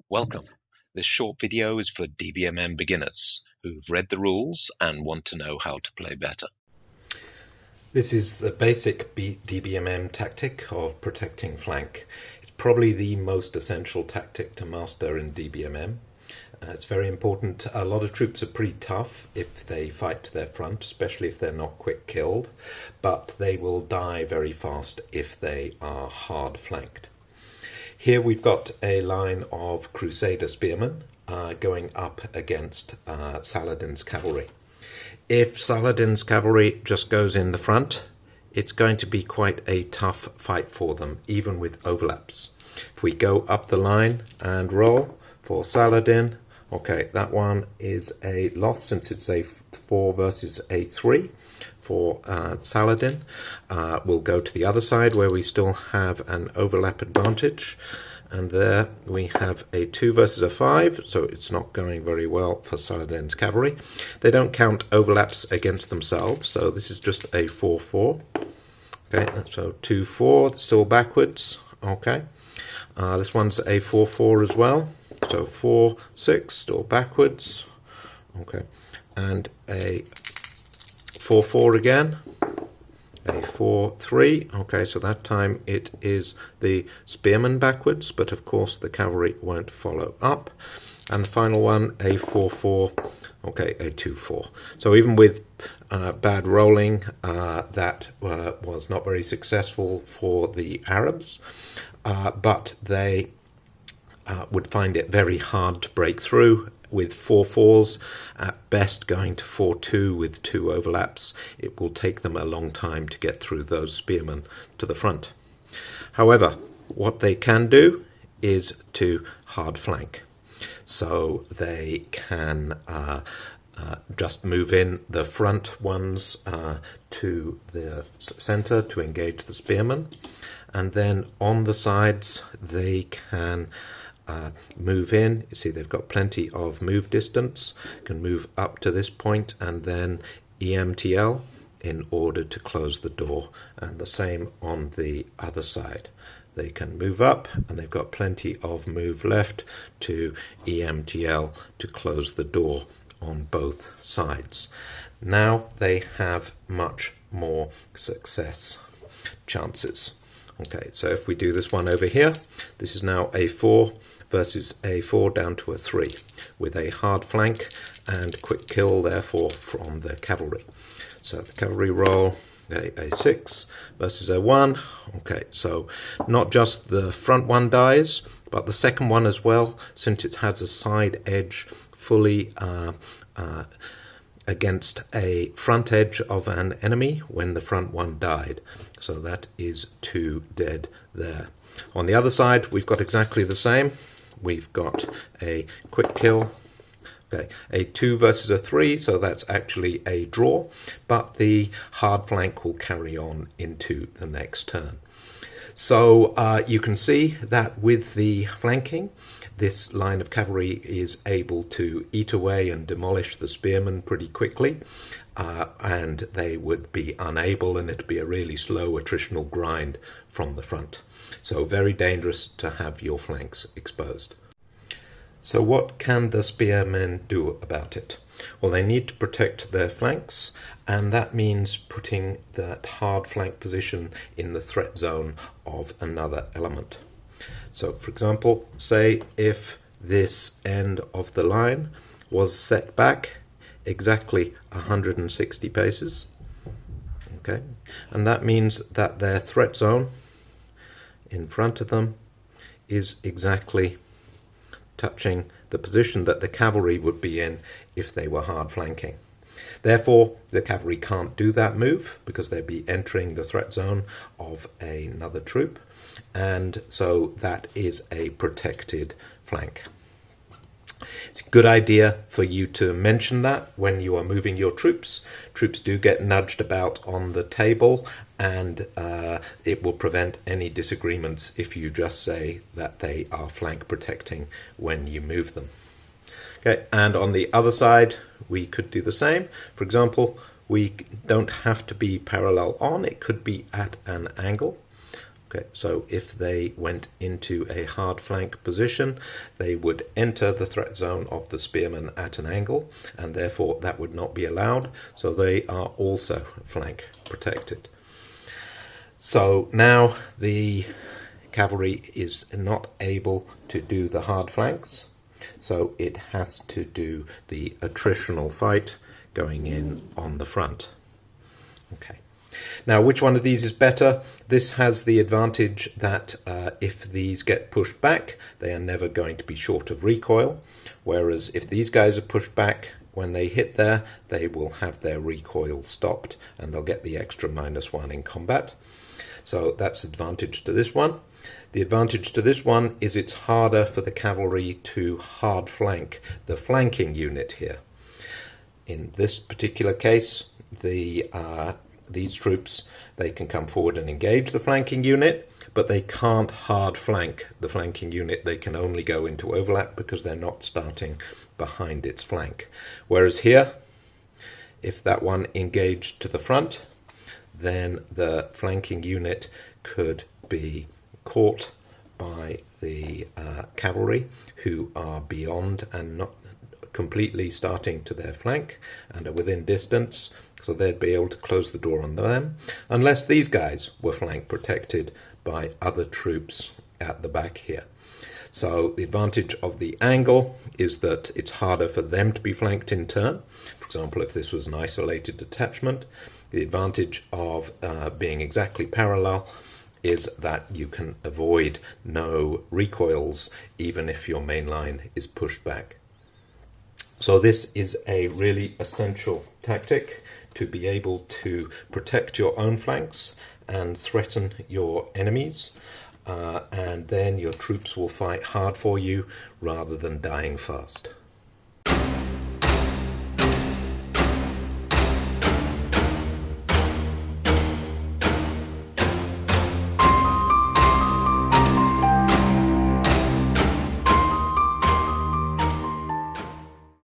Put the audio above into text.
Welcome. This short video is for DBMM beginners who've read the rules and want to know how to play better. This is the basic DBMM tactic of protecting flank. It's probably the most essential tactic to master in DBMM. It's very important. A lot of troops are pretty tough if they fight to their front, especially if they're not quick killed, but they will die very fast if they are hard flanked. Here we've got a line of Crusader spearmen going up against Saladin's cavalry. If Saladin's cavalry just goes in the front, it's going to be quite a tough fight for them, even with overlaps. If we go up the line and roll for Saladin, okay, that one is a loss since it's a 4 versus a 3 for Saladin. We'll go to the other side where we still have an overlap advantage. And there we have a 2 versus a 5, so it's not going very well for Saladin's cavalry. They don't count overlaps against themselves, so this is just a 4-4. Okay, so 2-4, still backwards. Okay, this one's a 4-4 as well, so 4-6, still backwards. Okay, and a 4-4 again. A 4-3, okay, so that time it is the spearmen backwards, but of course the cavalry won't follow up. And the final one, a 4-4, okay, a 2-4. So even with bad rolling, that was not very successful for the Arabs, but they would find it very hard to break through. With 4-4s, at best going to 4-2 with 2 overlaps. It will take them a long time to get through those spearmen to the front. However, what they can do is to hard flank. So they can just move in the front ones to the center to engage the spearmen. And then on the sides, they can move in. You see they've got plenty of move distance, can move up to this point and then EMTL in order to close the door, and the same on the other side. They can move up and they've got plenty of move left to EMTL to close the door on both sides. Now they have much more success chances. Okay, so if we do this one over here, this is now a 4 versus a 4 down to a 3 with a hard flank and quick kill therefore from the cavalry. So the cavalry roll, a 6 versus a 1. Okay, so not just the front one dies, but the second one as well, since it has a side edge fully against a front edge of an enemy when the front one died. So that is 2 dead there. On the other side, we've got exactly the same. We've got a quick kill, okay, a 2 versus a 3, so that's actually a draw, but the hard flank will carry on into the next turn. So you can see that with the flanking, this line of cavalry is able to eat away and demolish the spearmen pretty quickly, and they would be unable, and it'd be a really slow attritional grind from the front. So very dangerous to have your flanks exposed. So what can the spearmen do about it? Well, they need to protect their flanks, and that means putting that hard flank position in the threat zone of another element. So for example, say if this end of the line was set back exactly 160 paces, okay, and that means that their threat zone in front of them is exactly touching the position that the cavalry would be in if they were hard flanking. Therefore, the cavalry can't do that move because they'd be entering the threat zone of another troop, and so that is a protected flank. It's a good idea for you to mention that when you are moving your troops. Troops do get nudged about on the table, and it will prevent any disagreements if you just say that they are flank protecting when you move them. Okay, and on the other side, we could do the same. For example, we don't have to be parallel on, it could be at an angle. Okay, so if they went into a hard flank position, they would enter the threat zone of the spearmen at an angle, and therefore that would not be allowed, so they are also flank protected. So now the cavalry is not able to do the hard flanks, so it has to do the attritional fight going in on the front. Okay. Now, which one of these is better? This has the advantage that if these get pushed back, they are never going to be short of recoil, whereas if these guys are pushed back, when they hit there, they will have their recoil stopped, and they'll get the extra -1 in combat. So that's advantage to this one. The advantage to this one is it's harder for the cavalry to hard flank the flanking unit here. In this particular case, these troops, they can come forward and engage the flanking unit, but they can't hard flank the flanking unit. They can only go into overlap because they're not starting behind its flank. Whereas here, if that one engaged to the front, then the flanking unit could be caught by the cavalry, who are beyond and not completely starting to their flank and are within distance, so they'd be able to close the door on them, unless these guys were flank protected by other troops at the back here. So the advantage of the angle is that it's harder for them to be flanked in turn. For example, if this was an isolated detachment, the advantage of being exactly parallel is that you can avoid no recoils even if your main line is pushed back. So this is a really essential tactic to be able to protect your own flanks and threaten your enemies, and then your troops will fight hard for you rather than dying fast.